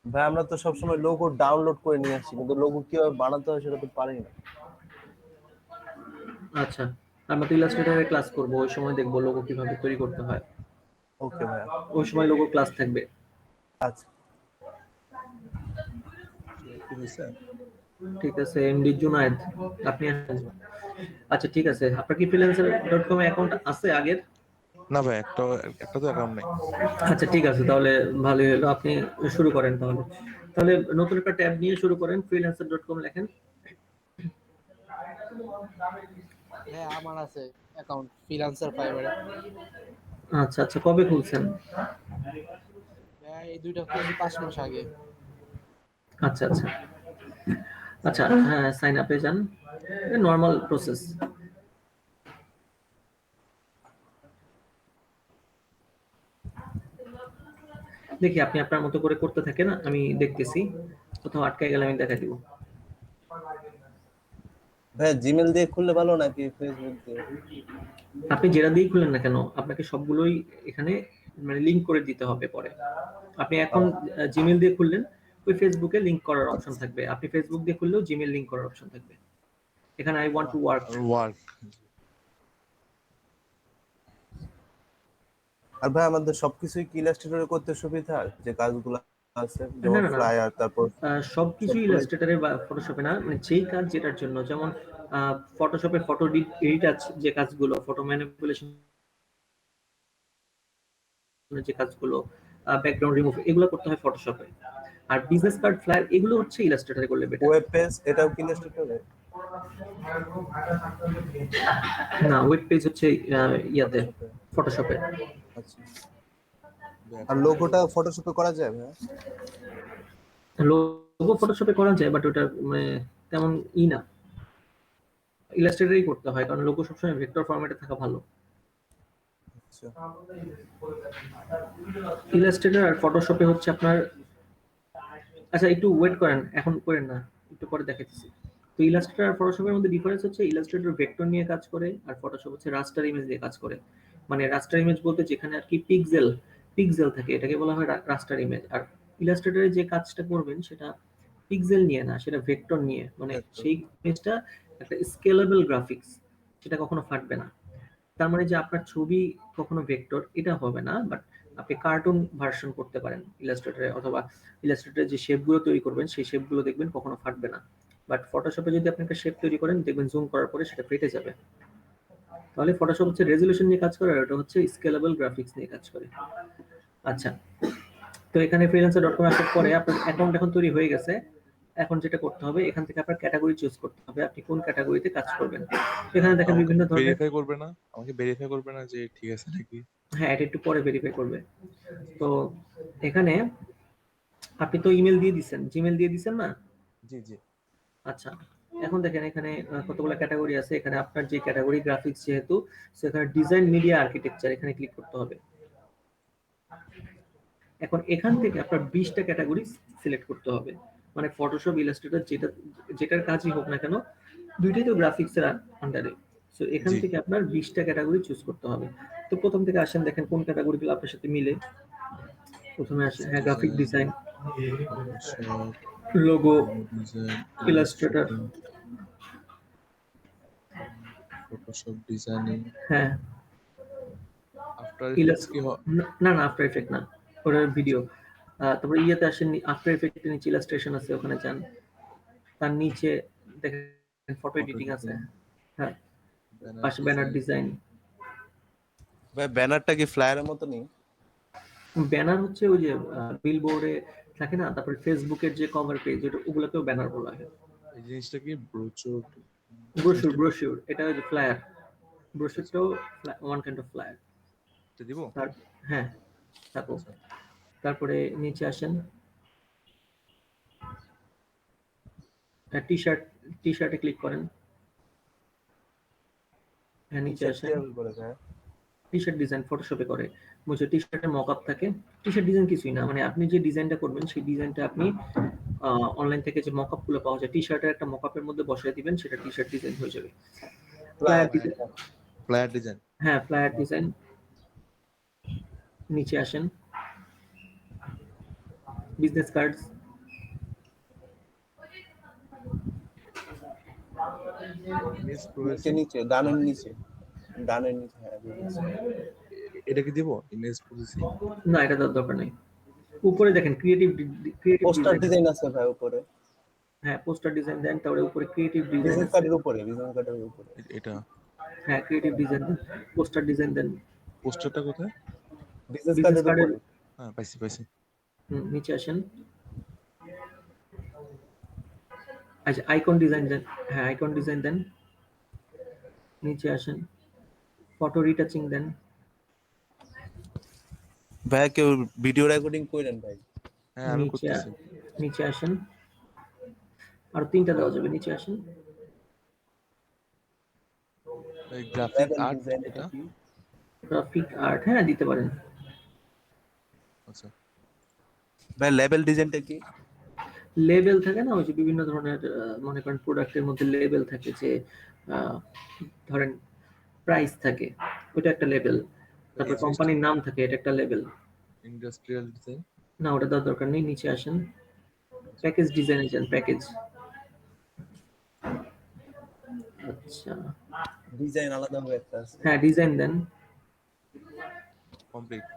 ভাই আমরা তো সবসময় লোগো ডাউনলোড করে নিয়ে আসি, কিন্তু লোগো কিভাবে বানাতে হয় সেটা তো পারি না। আচ্ছা, আমরা তো ইলাস্ট্রেটরের ক্লাস করব, ওই সময় দেখবো লোগো কিভাবে তৈরি করতে হয়। ওকে ভাইয়া। ওই সময় লোগো ক্লাস থাকবে। আচ্ছা কি হয়েছে? ঠিক আছে, এমডি জুনায়েদ, আপনি আসেন। আচ্ছা ঠিক আছে, আপনার কি freelancer.com অ্যাকাউন্ট আছে আগের? না ভাই, একটা একটা তো অ্যাকাউন্ট নেই। আচ্ছা ঠিক আছে, তাহলে ভালোই হলো, আপনি শুরু করেন তাহলে। তাহলে নতুন একটা ট্যাব নিয়ে শুরু করেন, freelancer.com লেখেন। হ্যাঁ আমার আছে অ্যাকাউন্ট ফ্রিল্যান্সার ফাইবারে। আচ্ছা আচ্ছা, কবে খুলছেন? হ্যাঁ এই দুইটা খুলছি 5 মাস আগে। আচ্ছা আচ্ছা আচ্ছা, হ্যাঁ সাইন আপে যান, নর্মাল প্রসেস। দেখি আপনি আপনার মতো করে করতে থাকেন, আমি দেখতেছি, কোথাও আটকে গেলে আমি দেখা দিব। ভাইয়া জিমেল দিয়ে খুললে ভালো নাকি ফেসবুক দিয়ে? আপনি যেটা দিয়ে খুলেন না কেন, আপনাকে সবগুলোই এখানে মানে লিংক করে দিতে হবে পরে। আপনি এখন জিমেল দিয়ে খুললেন, ওই ফেসবুকে লিংক করার অপশন থাকবে, আপনি ফেসবুক দিয়ে খুললেও জিমেল লিংক করার অপশন থাকবে। এখানে I want to work. Work. আর ভাই আমাদের সবকিছুই কি ইলাস্ট্রেটরে করতে সুবিধা, যে কাজগুলো আছে না যেমন না না, ফ্লায়ার, তারপর সবকিছু সবগুলো? ইলাস্ট্রেটরে বা ফটোশপে না, মানে যেই কাজ যেটার জন্য, যেমন ফটোশপে ফটো এডিট আছে, যে কাজগুলো ফটো ম্যানিপুলেশন, যে কাজগুলো ব্যাকগ্রাউন্ড রিমুভ, এগুলো করতে হয় ফটোশপে। আর বিজনেস কার্ড ফ্লায়ার এগুলো হচ্ছে ইলাস্ট্রেটরে করলে বেটার। ওয়েব পেজ এটাও কি ইলাস্ট্রেটরে? না, ওয়েব পেজ হচ্ছে ইয়াতে, ফটোশপে? ফটোশপে। আচ্ছা। আর লোগোটা ফটোশপে করা যায় ভাইয়া? লোগো ফটোশপে করা যায়, বাট ওটা মানে তেমন না, ইলাস্ট্রেটরেই করতে হয়, কারণ লোগো সবসময় ভেক্টর ফরম্যাটে থাকা ভালো। আচ্ছা। ইলাস্ট্রেটর আর ফটোশপে হচ্ছে আপনার, আচ্ছা একটু ওয়েট করেন, এখন করেন না, একটু পরে দেখাচ্ছি। তো ইলাস্ট্রেটর আর ফটোশপের মধ্যে ডিফারেন্স হচ্ছে, ইলাস্ট্রেটর ভেক্টর নিয়ে কাজ করে আর ফটোশপ হচ্ছে রাস্টার ইমেজ দিয়ে কাজ করে। মানে রাস্টার ইমেজ বলতে যেখানে আর কি পিক্সেল পিক্সেল থাকে, এটাকে বলা হয় রাস্টার ইমেজ। আর ইলাস্ট্রেটরে যে কাজটা করবেন সেটা পিক্সেল নিয়ে না, সেটা ভেক্টর নিয়ে, মানে ভেক্টর। সেই ইমেজটা একটা স্কেলেবল গ্রাফিক্স, সেটা কখনো ফাটবে না। তার মানে যে আপনার ছবি কখনো ভেক্টর এটা হবে না, বাট আপনি কার্টুন ভার্সন করতে পারেন ইলাস্ট্রেটরে, অথবা ইলাস্ট্রেটরে যে শেপগুলো তৈরি করবেন সেই শেপগুলো দেখবেন কখনো ফাটবে না। বাট ফটোশপে যদি আপনি একটা শেপ তৈরি করেন, দেখবেন জুম করার পরে সেটা ফেটে যাবে। তাহলে ফটোশপ হচ্ছে রেজলিউশন নিয়ে কাজ করে, আর এটা হচ্ছে স্কেলেবল গ্রাফিক্স নিয়ে কাজ করে। আচ্ছা, তো এখানে freelancer.com আসার পরে আপনার অ্যাকাউন্ট এখন তৈরি হয়ে গেছে। এখন যেটা করতে হবে, এখান থেকে আপনার ক্যাটাগরি চুজ করতে হবে, আপনি কোন ক্যাটাগরিতে কাজ করবেন। তো এখানে দেখেন আমাকে বিভিন্ন ধরনের। ভেরিফাই করবে না? আমাকে ভেরিফাই করবে না যে ঠিক আছে নাকি? হ্যাঁ, এটা একটু পরে ভেরিফাই করবে। তো এখানে আপনি তো ইমেল দিয়ে দিচ্ছেন, জিমেল দিয়ে দিচ্ছেন না? জি জি। আচ্ছা, এখন দেখেন এখানে কতগুলো ক্যাটাগরি আছে। এখানে আপনার যে ক্যাটাগরি গ্রাফিক্স যেহেতু, সেখানে ডিজাইন মিডিয়া আর্কিটেকচার এখানে ক্লিক করতে হবে। এখন এখান থেকে আপনার 20টা ক্যাটাগরি সিলেক্ট করতে হবে। মানে ফটোশপ, ইলাস্ট্রেটর যেটার কাজই হোক না কেন, দুইটাই তো গ্রাফিক্স এর আন্ডারে। সো এখান জি। থেকে আপনার 20টা ক্যাটাগরি চুজ করতে হবে। তো প্রথম থেকে আসেন, দেখেন কোন ক্যাটাগরিগুলো আপনার সাথে মিলে। প্রথমে আসে, হ্যাঁ, graphic design, design, Photoshop, logo, design, Illustrator. Illustrator, Photoshop designing. হ্যাঁ, আফটার এফেক্টস কি হয়? না না, আফটার এফেক্ট না, ওটার ভিডিও। তারপরে ইয়েতে আসেন, আফটার এফেক্টের নিচে ইলাস্ট্রেশন আছে, ওখানে যান। তার নিচে দেখেন ফটো ফটো এডিটিং আছে। এডিটিং, হ্যাঁ, ব্যানার পাশে ব্যানার ডিজাইন। ডিজাইন। ভাই ব্যানারটা কি ফ্লায়ারের মতনই? ব্যানার হচ্ছে ওই যে বিলবোর্ডে থাকে না, তারপরে ফেসবুকের যে কভার পেজ, ওগুলোকেও ব্যানার বলা হয়। এই জিনিসটা কি ব্রোচুর? ব্রোশিউর, জিনিসটা কি? ব্রোশিউর এটা ওই যে ফ্লায়ার। আচ্ছা আচ্ছা, ব্রোশিউরটাও ওয়ান কাইন্ড অফ ফ্লায়ার। এটা দিব। তার, হ্যাঁ, থাকো। আচ্ছা, তারপরে নিচে আসেন, টি শার্ট, টি শার্টে ক্লিক করেন। হ্যাঁ, টি নিচে শার্ট আসেন। কিভাবে করে ভাইয়া? টি শার্ট ডিজাইন ফটোশপে করে, বুঝছো, টি শার্টের মক আপ থাকে। টি শার্ট ডিজাইন কিছুই না, মানে আপনি যে ডিজাইনটা করবেন সেই ডিজাইনটা আপনি অনলাইন থেকে যে মক আপ গুলো পাওয়া যায়, টি শার্টের একটা মক আপের মধ্যে বসায় দিবেন, সেটা টি শার্ট ডিজাইন হয়ে যাবে। ফ্লায়ার ফ্লায়ার ডিজাইন, যেটা। Flat design. হ্যাঁ ফ্লায়ার ডিজাইন। নিচে আসেন, বিজনেস কার্ডস, ইমেজ নিচে প্রসেসিং নিচে ডানের নিচে, ডানের নিচে, হ্যাঁ business card। এটা কি দিব ইমেজ প্রসেসিং? না এটা দেওয়ার দরকার নেই। উপরে দেখেন ক্রিয়েটিভ পোস্টার ডিজাইন। ডিজাইন আছে ভাই উপরে, হ্যাঁ পোস্টার ডিজাইন দেন, তারপরে উপরে ক্রিয়েটিভ ডিজাইন বিজনেস আছে। কার্ডের উপরে, বিজনেস কার্ডের উপরে। এটা হ্যাঁ ক্রিয়েটিভ ডিজাইন দেন, পোস্টার ডিজাইন দেন। পোস্টারটা কোথায়? বিজনেস বিজনেস কার্ডের কার্ডের উপরে। হ্যাঁ পাইছি পাইছি। নিচে আসেন। আচ্ছা আইকন ডিজাইন দেন, হ্যাঁ আইকন ডিজাইন দেন, নিচে আসেন। ফটো রিটাচিং দেন, ভাই কেউ ভিডিও রেকর্ডিং করেন ভাই। হ্যাঁ আমি নিচে করতেছি। নিচে আসেন। আর 3টা দেওয়া যাবে, নিচে আসেন। গ্রাফিক লেভেল আর্ট ডিজাইন এটা? কি? গ্রাফিক আর্ট, হ্যাঁ দিতে পারেন। আচ্ছা ভাই লেভেল ডিজাইনটা কি? লেবেল থাকে না, ওই যে বিভিন্ন ধরনের মনে করেন প্রোডাক্টের মধ্যে লেবেল থাকে, যে আহ, ধরেন প্রাইস থাকে, ওটা একটা লেবেল। তারপর কোম্পানির নাম থাকে, এটা একটা লেবেল। Industrial design. না ওটা দেওয়ার দরকার নেই, নিচে আসেন। প্যাকেজ ডিজাইনে যান, প্যাকেজ। আচ্ছা ডিজাইন আলাদা হবে একটা আছে। হ্যাঁ ডিজাইন দেন। কমপ্লিট।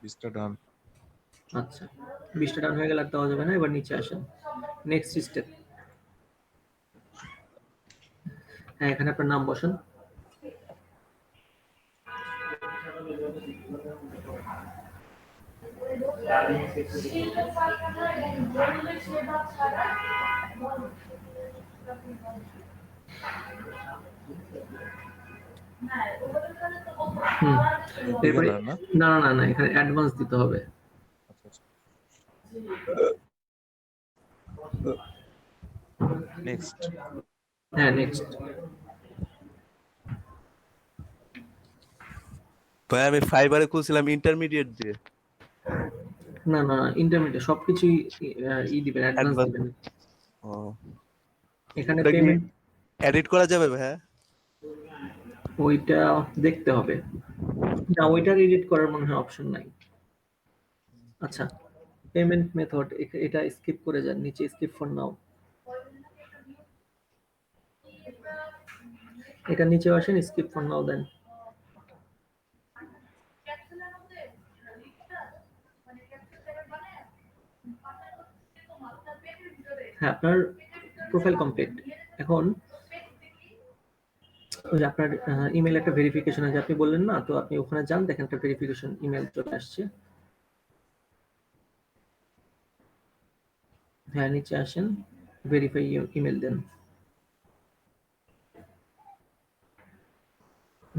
বিস্টা ডান। আচ্ছা 20টা ডান হয়ে গেলে আর দেওয়া যাবে না, এবার নিচে আসেন। Next step. হ্যাঁ এখানে আপনার নাম বসান। হুম, এরপরে বিগিনার না? না না না না, এখানে অ্যাডভান্স দিতে হবে। আচ্ছা আচ্ছা নেক্সট। হ্যাঁ নেক্সট। ভাই আমি ফাইবারে খুলছিলাম ইন্টারমিডিয়েট দিয়ে। না না ইন্টারমিডিয়েট সবকিছুই দিবেন, অ্যাডভান্স অ্যাডভান্স। দিবেন। ও এখানে এটা কি পেমেন্ট এডিট করা যাবে ভাই? ওইটা দেখতে হবে, না ওইটার এডিট করার মনে হয় অপশন নাই। আচ্ছা পেমেন্ট মেথড, এটা স্কিপ করে যান, নিচে স্কিপ ফর নাও। এটা নিচে আসেন, স্কিপ ফর নাও দেন। হ্যাঁ আপনার প্রোফাইল কমপ্লিট। এখন ওই যে আপনার ইমেল একটা ভেরিফিকেশন আছে আপনি বললেন না, তো আপনি ওখানে যান, দেখেন একটা ভেরিফিকেশন ইমেল চলে আসছে। হ্যাঁ নিচে আসেন, ভেরিফাই ইমেল দেন,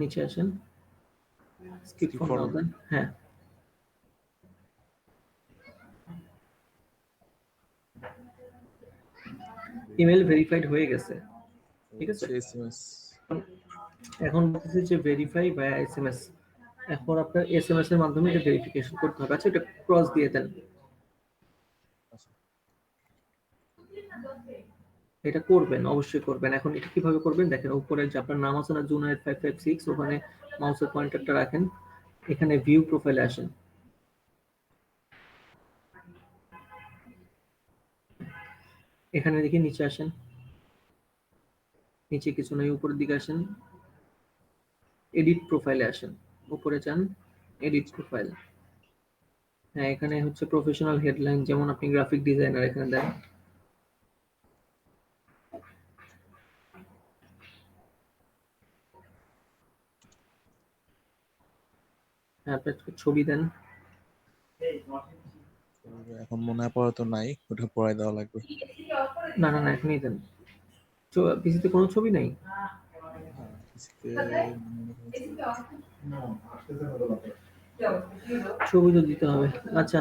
নিচে আসেন, skip Skip for for now now. দেন। হ্যাঁ ইমেল ভেরিফাইড হয়ে গেছে, ঠিক আছে। এসএমএস। এখন বলতেছে যে ভেরিফাই ভায়া এসএমএস। এখন আপনার এসএমএস এর মাধ্যমে এটা ভেরিফিকেশন করতে হবে। আচ্ছা এটা ক্রস দিয়ে দেন। আচ্ছা এটা করবেন, অবশ্যই করবেন। এখন এটা কিভাবে করবেন দেখেন, উপরে যে আপনার নাম আছে না জুনায়েদ 556, ওখানে মাউসের পয়েন্টারটা রাখেন, এখানে ভিউ প্রোফাইলে আসেন। এখানে দেখি নিচে আসেন, নিচে কিছু নেই, উপরের দিকে আসেন, এডিট প্রোফাইলে আসেন, উপরে যান, এডিট প্রোফাইল। হ্যাঁ এখানে হচ্ছে প্রফেশনাল হেডলাইন, যেমন আপনি গ্রাফিক ডিজাইনার, এখানে দেন। হ্যাঁ আপনার ছবি দেন। এখন মনে হয় পড়া তো নাই, ওটা পড়ায় দেওয়া লাগবে। না না না এখনই দেন। পিসিতে কোনো ছবি নেই? হ্যাঁ পিসিতে ছবি তো দিতে হবে। আচ্ছা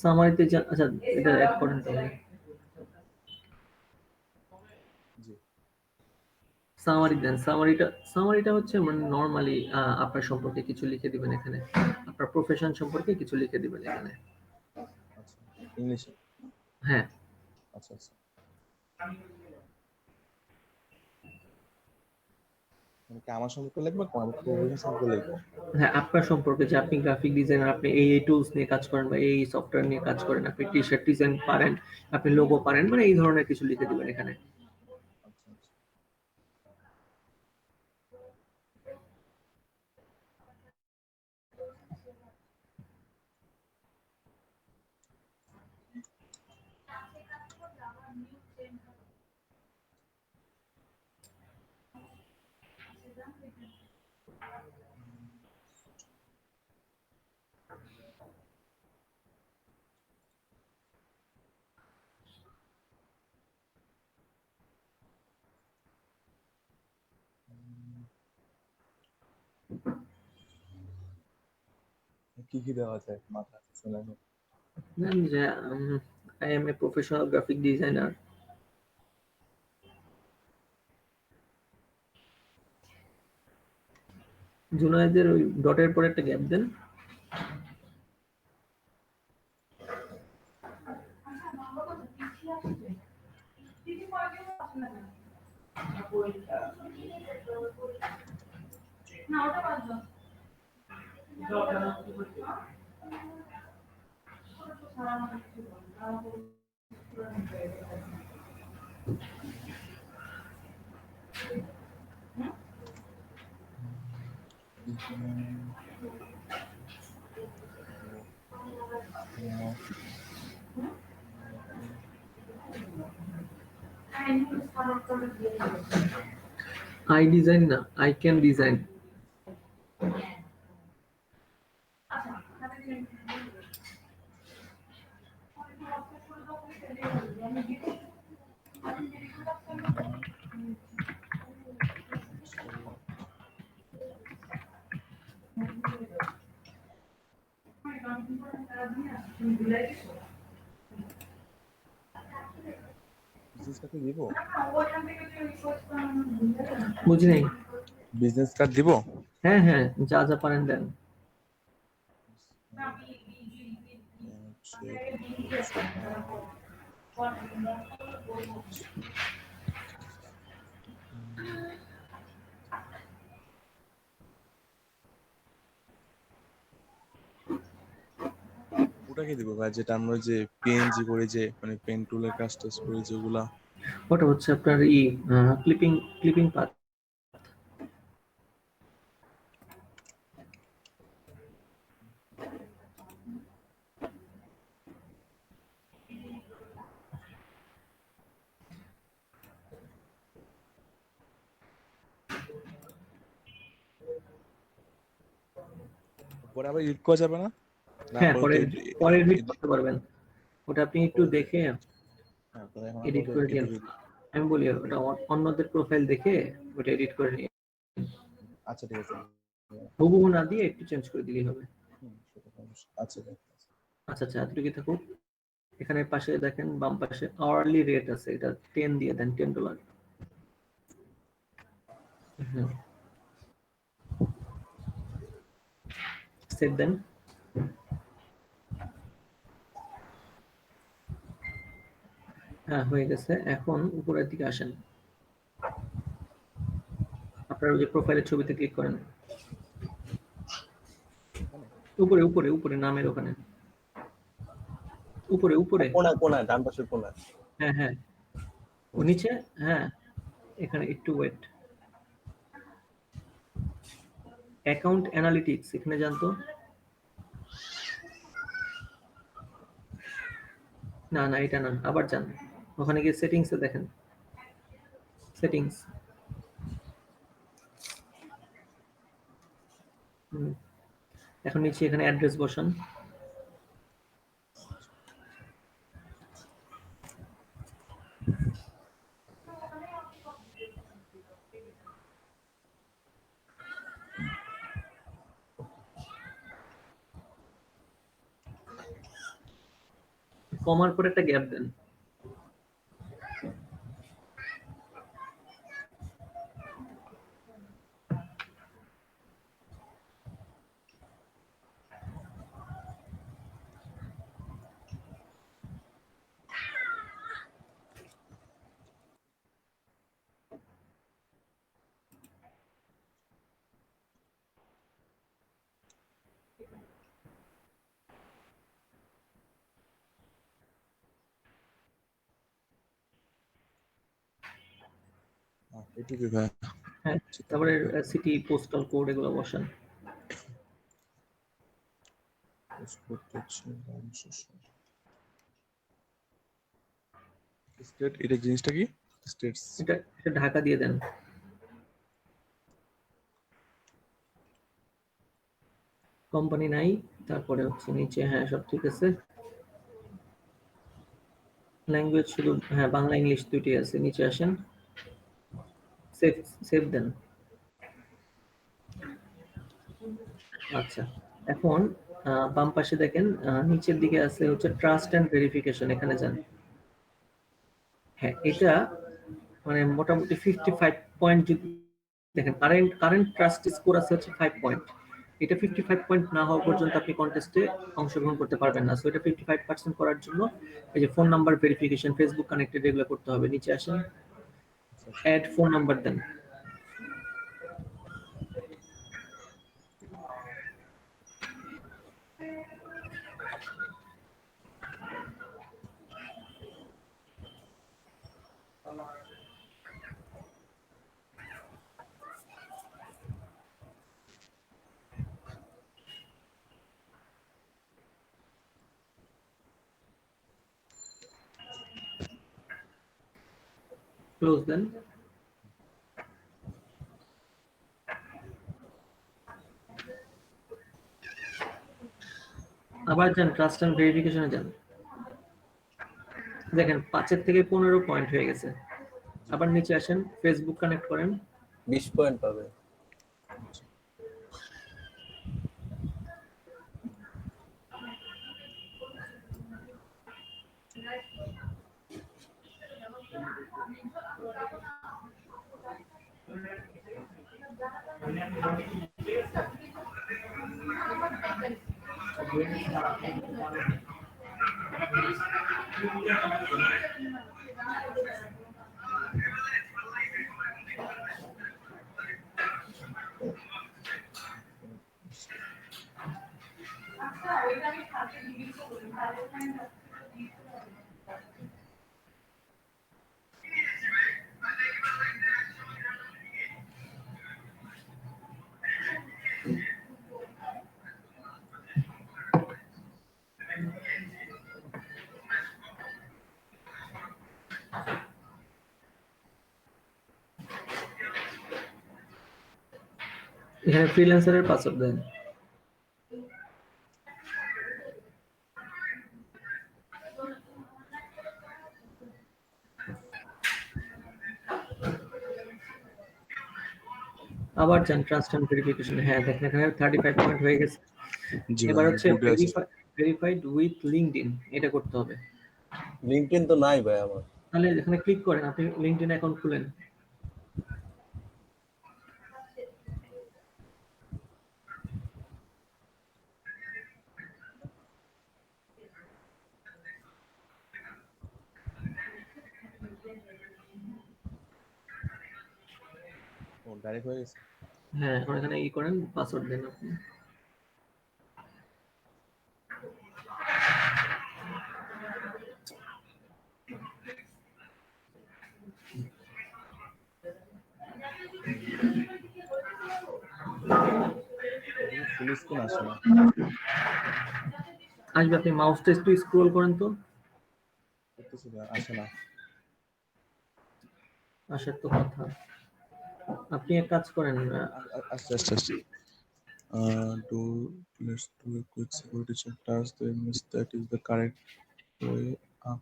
সামারিতে যান, আচ্ছা এটা অ্যাড করেন তাহলে। জি সামারি দেন, সামারিটা হচ্ছে মানে নরমালি আপনার সম্পর্কে কিছু লিখে দিবেন এখানে, আপনার প্রফেশন সম্পর্কে কিছু লিখে দিবেন এখানে। আচ্ছা ইংলিশে। হ্যাঁ আচ্ছা আচ্ছা মানে কি আমার সম্পর্কে লিখবো, আমার প্রফেশন সম্পর্কে লিখবো? হ্যাঁ, আপনার সম্পর্কে, যে আপনি গ্রাফিক ডিজাইনার, আপনি এই টুলস নিয়ে কাজ করেন বা এই সফটওয়্যার নিয়ে কাজ করেন, আপনি টি শার্ট ডিজাইন পারেন, আপনি লোগো পারেন, মানে এই ধরনের কিছু লিখে দিবেন এখানে। আচ্ছা আচ্ছা। কি কি দেওয়া যায় মাথা শুনে? জানেন যে I am a professional graphic designer. জুনায়েদের ওই ডটের পরে একটা গ্যাপ দেন। আই ডিজাইন না, I can design. Business card দিব? বুঝি নাই। বিজনেস কার্ড দিব? হ্যাঁ হ্যাঁ, যা যা পারেন দেন। ওটাকে দিব ভাই, যেটা আমরা যে পিএনজি করে, যে মানে পেন টুলের কাজ টাজ করি যেগুলা। ওটা হচ্ছে আপনার ক্লিপিং ক্লিপিং পাথ। পরে আবার এডিট করা যাবে না? না হ্যাঁ, পরে পরে তো পরে এডিট করতে পারবেন। ওটা আপনি একটু দেখে হ্যাঁ, পরে এখন এডিট করে দিন। একটু আমি বলি ওটা অন্যদের প্রোফাইল দেখে ওটা এডিট করে নিয়ে আচ্ছা ঠিক আছে। হুবহু না দিয়ে একটু চেঞ্জ করে দিলেই হবে। সেটা সমস্যা। আচ্ছা ঠিক আছে। আচ্ছা আচ্ছা, এতটুকু থাকুক। এখানে পাশে দেখেন, বাম পাশে আওয়ারলি রেট আছে, এটা 10 দিয়ে দেন, $10। সেভ দেন। হ্যাঁ, হয়ে গেছে। এখন উপরের দিকে আসেন, আপনার ওই যে প্রোফাইলের ছবিতে ক্লিক করেন। এখানে উপরে উপরে উপরে নামের ওখানে, উপরে উপরে। কোনায় কোনায় ডান পাশের কোনায়। হ্যাঁ হ্যাঁ, ও নিচে। হ্যাঁ, এখানে একটু ওয়েট। অ্যাকাউন্ট অ্যানালিটিক্স, এখানে যান তো। না না, এটা না, আবার যান। ওখানে গিয়ে সেটিংসে দেখেন, সেটিংস। এখন নিচে এখানে অ্যাড্রেস বসান। কমার পরে একটা গ্যাপ দেন। এটুকু ভাই। হ্যাঁ, তারপরে সিটি পোস্টাল কোড এগুলো বসান। স্টেট, এটা জিনিসটা কি? স্টেটস। এটা ঢাকা দিয়ে দেন। কোম্পানি নাই, তারপরে হচ্ছে নিচে হ্যাঁ সব ঠিক আছে। ল্যাঙ্গুয়েজ শুধু হ্যাঁ বাংলা ইংলিশ দুটি আছে, নিচে আসেন, সেভ সেভ দেন। আচ্ছা, এখন বাম পাশে দেখেন নিচের দিকে আছে হচ্ছে ট্রাস্ট এন্ড ভেরিফিকেশন, এখানে যান। হ্যাঁ, এটা মানে মোটামুটি 55 পয়েন্ট যদি দেখেন, কারেন্ট ট্রাস্ট স্কোর আছে হচ্ছে 5 পয়েন্ট। এটা 55 পয়েন্ট না হওয়া পর্যন্ত আপনি কন্টেস্টে অংশগ্রহণ করতে পারবেন না। সো এটা 55% করার জন্য এই যে phone number verification, Facebook connected এগুলো করতে হবে। নিচে আসেন, অ্যাড ফোন নাম্বার দেন। ক্লোজ দেন। আবার যান, ট্রাস্ট এন্ড ভেরিফিকেশনে যান। দেখেন 5 থেকে 15 পয়েন্ট হয়ে গেছে। আবার নিচে আসেন, ফেসবুক কানেক্ট করেন। 20 পয়েন্ট পাবে। এখানে ফ্রিল্যান্সারের পাসওয়ার্ড দেন। আবার যান ট্রাস্ট এন্ড ভেরিফিকেশন। হ্যাঁ দেখেন এখানে 35 পয়েন্ট হয়ে গেছে। জি এবার ভাই, হচ্ছে গুডে আছে। ভেরিফাইড উইথ লিঙ্কডইন, এটা করতে হবে। লিঙ্কডইন তো নাই ভাই আমার। তাহলে এখানে ক্লিক করেন, আপনি লিঙ্কডইন অ্যাকাউন্ট খুলেন। ও ডাইরেক্ট হয়ে গেছে। হ্যাঁ, এখন এখানে ই করেন, পাসওয়ার্ড দেন আপনি। ফুল স্ক্রিন আসে না। আসবে, আপনি মাউসটা একটু স্ক্রল করেন তো। করতেছি ভাই, আসে না। আসার তো কথা। আপনি এক কাজ করেন, আস্তে আস্তে আস্তে। To let's do a quick security check. Does they miss that is the correct way up?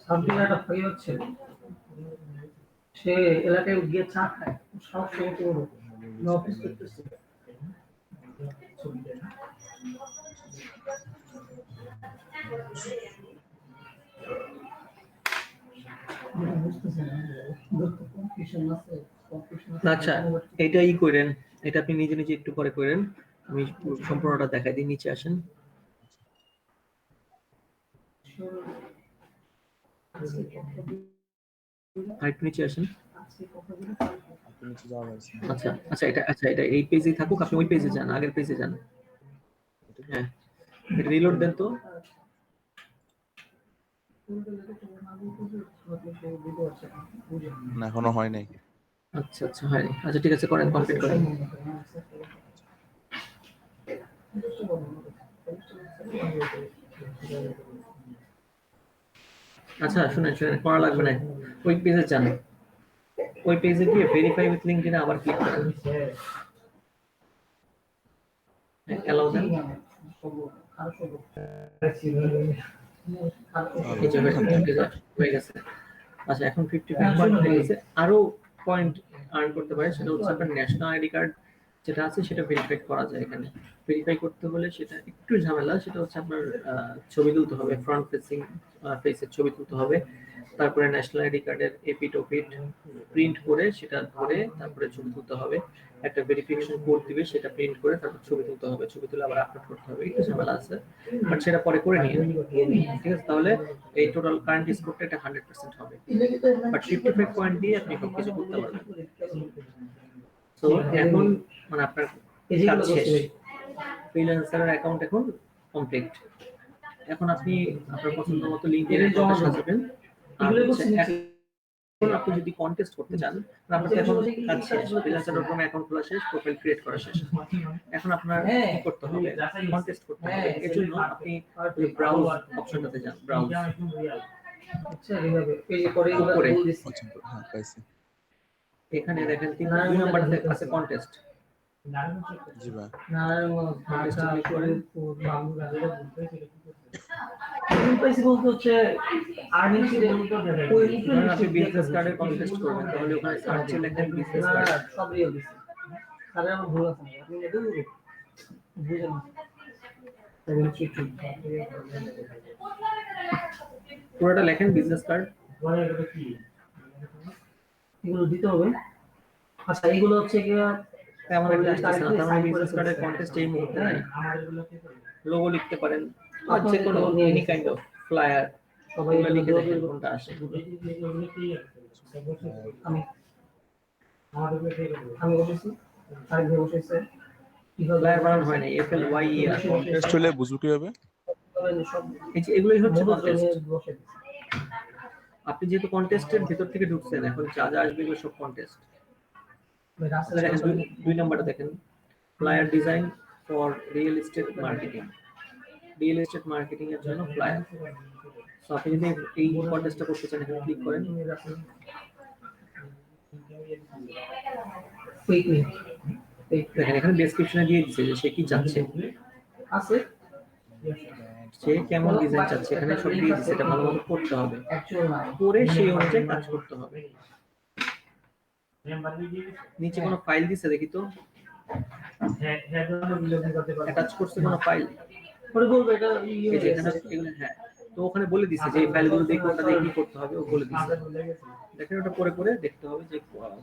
সাবদিনাটা হয়ে হচ্ছে সে এলাকায় গিয়ে চা খায়, সব সময় তো অফিস করতেছে। আচ্ছা, এটাই করেন, এটা আপনি নিজে নিজে একটু পরে করেন, আমি সম্পূর্ণটা দেখাই দিই। নিচে আসেন, আরেকটু নিচে আসেন। আপনি নিচে যাওয়া যাচ্ছে না। আচ্ছা আচ্ছা, এটা এই পেজেই থাকুক, আপনি ওই পেজে যান, আগের পেজে যান। হ্যাঁ, এটা রিলোড দেন তো। না এখনো হয় নাই। আচ্ছা আচ্ছা, হয়নি। আচ্ছা ঠিক আছে, করেন, কমপ্লিট করেন। আচ্ছা শুনেন শুনেন, করা লাগবে না, ওই পেজে যান, ওই পেজে গিয়ে ভেরিফাই উইথ লিঙ্কডইনে আবার ক্লিক করেন, অ্যালাউ দেন। এই যে হয়ে গেছে। আচ্ছা, এখন 55 পয়েন্ট হয়ে গেছে। আরো পয়েন্ট আর্ন করতে পারে, সেটা হচ্ছে আপনার ন্যাশনাল আইডি কার্ড যেটা আছে সেটা ভেরিফাই করা যায় এখানে। ভেরিফাই করতে হলে সেটা একটু ঝামেলা, সেটা হচ্ছে আপনার ছবি তুলতে হবে, ফ্রন্ট ফেসিং ফেসের ছবি তুলতে হবে, তারপরে ন্যাশনাল আইডি কার্ডের এপিট ওপিট প্রিন্ট করে সেটা ধরে তারপরে ছবি তুলতে হবে, একটা ভেরিফিকেশন কোড দিবে সেটা প্রিন্ট করে তারপর ছবি তুলতে হবে, ছবি তুলে আবার আপলোড করতে হবে, একটু ঝামেলা আছে, বাট সেটা পরে করে নিয়ে, ঠিক আছে? তাহলে এই টোটাল কারেন্ট স্কোরটা এটা 100% হবে, বাট 55 পয়েন্ট দিয়ে আপনি সবকিছু করতে পারবেন। তো এখন মানে আপনার কাজ শেষ, ফ্রিল্যান্সারের অ্যাকাউন্ট এখন কমপ্লিট। এখন আপনি আপনার পছন্দ মতো লিঙ্কের অ্যাকাউন্ট সাজাবেন। আর হচ্ছে এখন আপনি যদি কন্টেস্ট করতে চান, আপনার তো এখন কাজ শেষ, freelancer.com অ্যাকাউন্ট খোলা শেষ, প্রোফাইল ক্রিয়েট করা শেষ। এখন আপনার কি করতে হবে? কন্টেস্ট করতে হবে। এর জন্য আপনি ব্রাউজ অপশনটাতে যান, ব্রাউজ আচ্ছা এইভাবে এই করে উপরে আচ্ছা হ্যাঁ পাইছি। এখানে দেখেন 2 নাম্বারতে আছে কন্টেস্ট। জি ভাই। কন্টেস্টে ক্লিক করেন। ধরেন আপনি বিজনেস কার্ডের কন্টেস্ট করবেন, তাহলে ওখানে সার্চে লেখেন বিজনেস কার্ড। পুরোটা লেখেন বিজনেস কার্ড। এগুলো দিতে হবে। আচ্ছা এগুলো হচ্ছে কি তেমন একটা আসতেছে না, তার মানে বিজনেস কার্ডের কন্টেস্ট এই মুহূর্তে নাই। লোগো লিখতে পারেন আর যে কোনো এনি কাইন্ড অফ ফ্লায়ার, সবাই ওগুলো লিখে দেখেন কোনটা আসে। আমি আমি বসেছি আরেকজন বসেছে ফ্লায়ার বানানো হয় না, FLYER। কন্টেস্ট হলে বুঝবো কিভাবে? এই যে এগুলোই হচ্ছে কন্টেস্ট। আপনি যেহেতু কন্টেস্টের ভিতর থেকে ঢুকছেন, এখন যা যা আসবে এগুলো সব কন্টেস্ট। দেখেন 2 নাম্বারটা দেখেন, flyer design for real estate marketing. Real estate marketing এর জন্য ফ্লায়ার। সো আপনি যদি এই কন্টেস্টটা করতে চান, এখানে ক্লিক করেন। দেখেন এখানে ডেসক্রিপশনে দিয়ে দিচ্ছে যে সে কি চাচ্ছে, আছে সে কেমন ডিজাইন চাচ্ছে, এখানে সব দিয়ে দিচ্ছে। এটা ভালো মতো পড়তে হবে, পড়ে সেই অনুযায়ী কাজ করতে হবে। নিচে কোনো ফাইল দিছে দেখি তো, অ্যাটাচ করছে কোনো ফাইল? পরে বলবো এটা এই যে এখানে এগুলো, হ্যাঁ, তো ওখানে বলে দিচ্ছে যে এই ফাইলগুলো দিয়ে কোনটা দিয়ে কি করতে হবে, ও বলে দিচ্ছে। দেখেন ওটা পরে পরে দেখতে হবে যে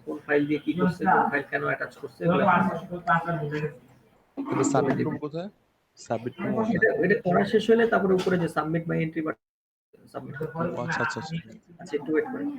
কোন ফাইল দিয়ে কি করছে, কোন ফাইল কেন অ্যাটাচ করছে, এগুলো এটা সাবমিট করব কোথায়? সাবমিট করব কোথায়? এটা করা শেষ হলে তারপরে উপরে যে submit by entry button submit করতে হবে। ও আচ্ছা আচ্ছা আচ্ছা। আচ্ছা একটু ওয়েট করেন।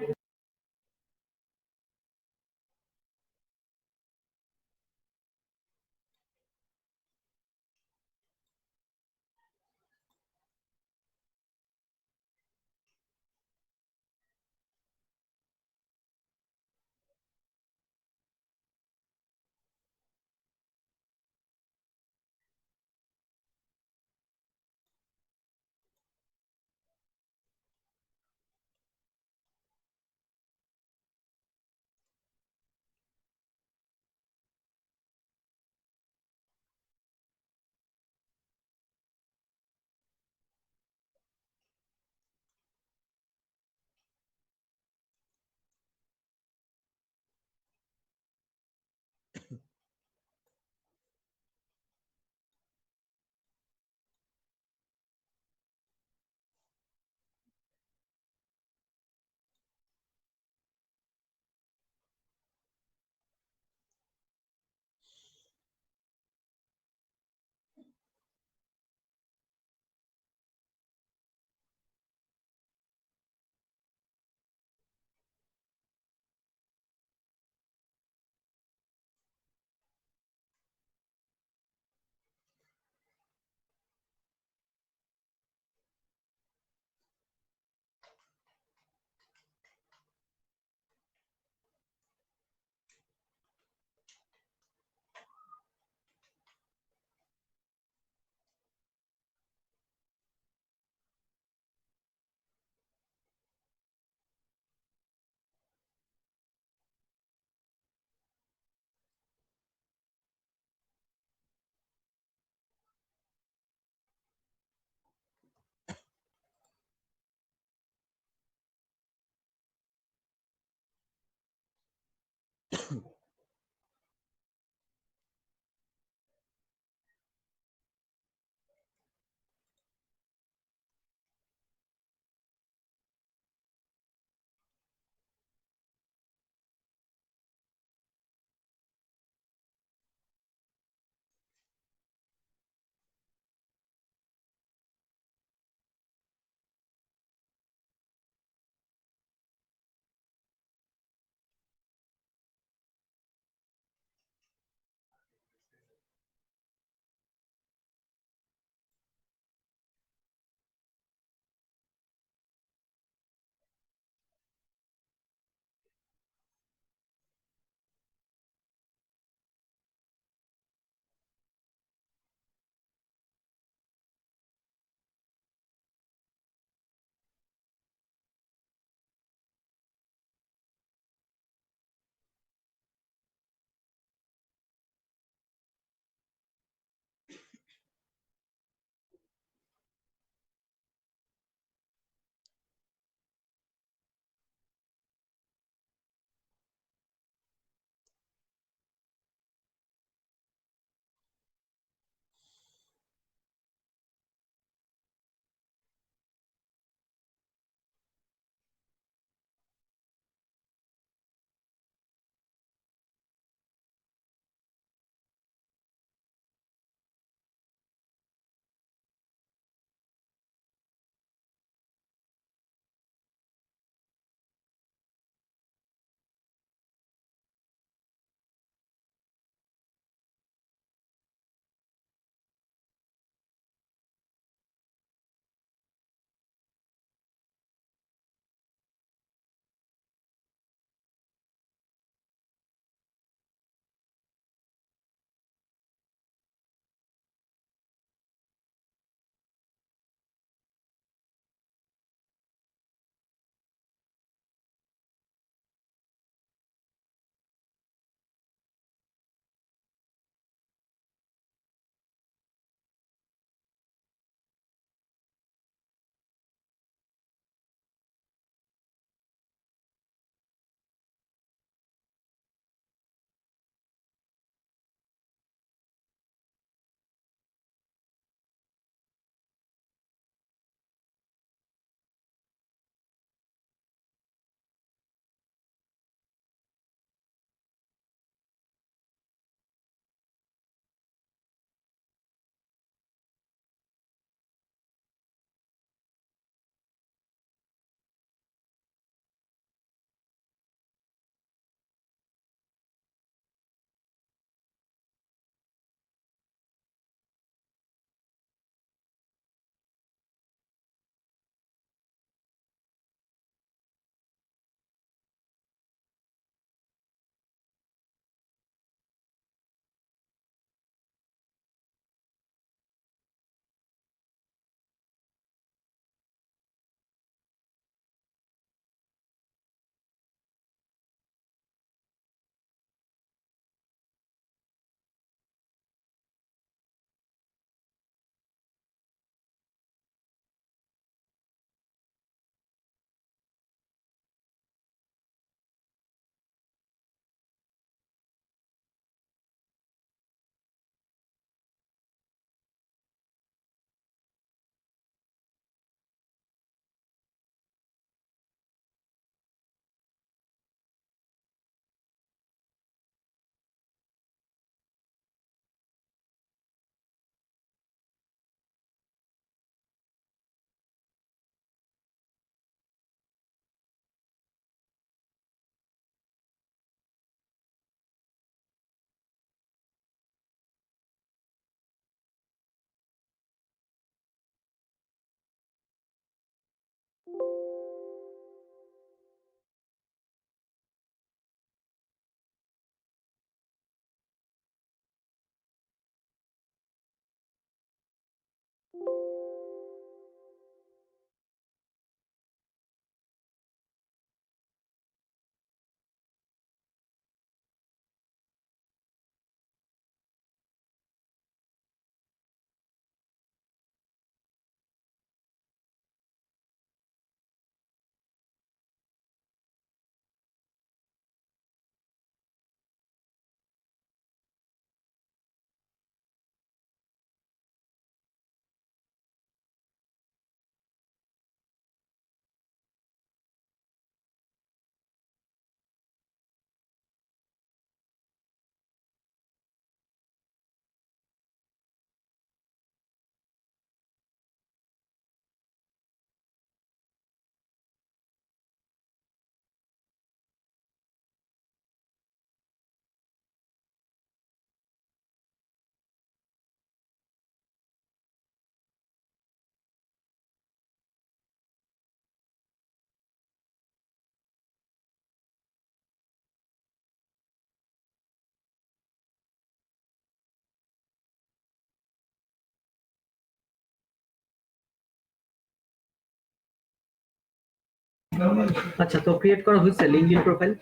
আচ্ছা, তো ক্রিয়েট করা হয়েছে লিঙ্কডইন প্রোফাইল?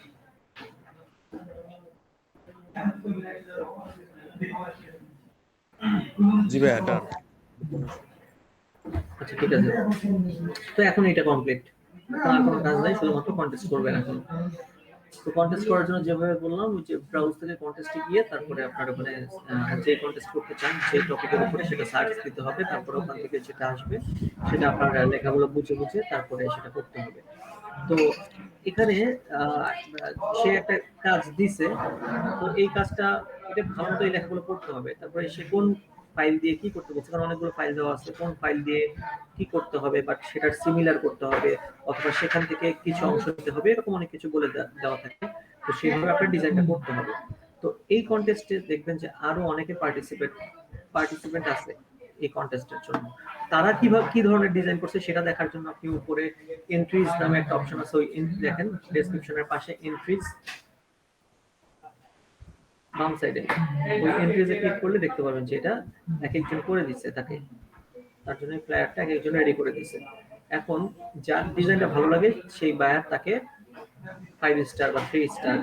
জি ভাইয়া ডান। আচ্ছা ঠিক আছে, তো এখন এটা কমপ্লিট, আর কোনো কাজ নাই, শুধুমাত্র কন্টেস্ট করবেন এখন। তো কন্টেস্ট করার জন্য যেভাবে বললাম, যে ব্রাউজ থেকে কন্টেস্টে গিয়ে তারপরে আপনার ওখানে যে কন্টেস্ট করতে চান সেই টপিকের উপরে সেটা সার্চ দিতে হবে, তারপরে ওখান থেকে যেটা আসবে সেটা আপনার লেখাগুলো বুঝে বুঝে তারপরে সেটা করতে হবে। তো এখানে সে একটা কাজ দিছে, তো এই কাজটা এটা ভালো মতো এই লেখাগুলো করতে হবে, তারপরে সে কোন ফাইল দিয়ে কি করতে বলছে, কারণ অনেকগুলো ফাইল দেওয়া আছে, কোন ফাইল দিয়ে কি করতে হবে, বাট সেটার সিমিলার করতে হবে, অথবা সেখান থেকে কিছু অংশ দিতে হবে, এরকম অনেক কিছু বলে দেওয়া থাকে। তো সেইভাবে আপনার ডিজাইনটা করতে হবে। তো এই কন্টেস্টে দেখবেন যে আরো অনেকে পার্টিসিপেন্ট আছে এই কন্টেস্টের জন্য। তারা কিভাবে কি ধরনের ডিজাইন করছে সেটা দেখার জন্য আপনি উপরে এন্ট্রিজ নামে একটা অপশন আছে, ওই দেখেন ডেসক্রিপশনের পাশে এন্ট্রিজ, বাম সাইডে ওই এন্ট্রিজে ক্লিক করলে দেখতে পারবেন যে এটা এক একজন করে দিচ্ছে, তার জন্য ফ্লায়ারটা এক একজন রেডি করে দিচ্ছে। এখন যার ডিজাইনটা ভালো লাগে সেই বায়ার তাকে 5 স্টার বা 3 স্টার,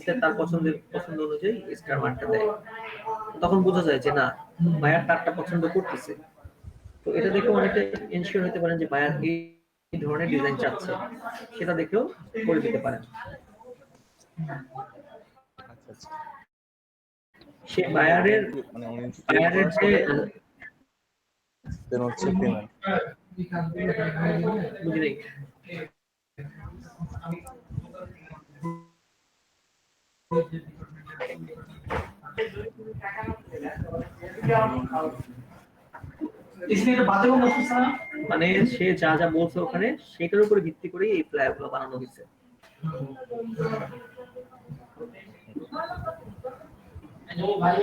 এটা তার পছন্দ অনুযায়ী স্টার মার্কটা দেয়। তখন বোঝা যায় যে না, বায়ার তারটা পছন্দ করতেছে। তো এটা দেখে অনেকটা এনশিওর হতে পারেন যে বায়ার এই ধরনের ডিজাইন চাচ্ছে, সেটা দেখেও করে দিতে পারেন। আচ্ছা আচ্ছা, সে বায়ারের মানে উনি বায়ারের যে দেন হচ্ছে পেমেন্ট। বুঝি নাই। মানে সে যা যা বলছে ওখানে সেটার উপরে ভিত্তি করে এই ফ্লায়ারগুলো বানানো হয়েছে।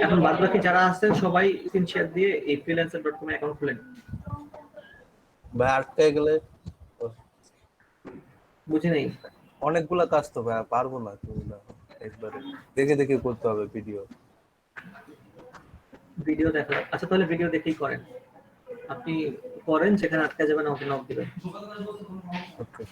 এখন বাদ বাকি যারা আছেন সবাই স্ক্রিনশট দিয়ে এই freelancer.com অ্যাকাউন্ট খুলেন। ভাই আটকে গেলে বুঝি নাই। অনেকগুলা কাজ তো ভাই পারবো না একবারে দেখে দেখে করতে হবে ভিডিও দেখা, আচ্ছা তাহলে ভিডিও দেখেই করেন, আপনি করেন, যেখানে আটকে যাবেন আমাকে নক দিবেন। ওকে।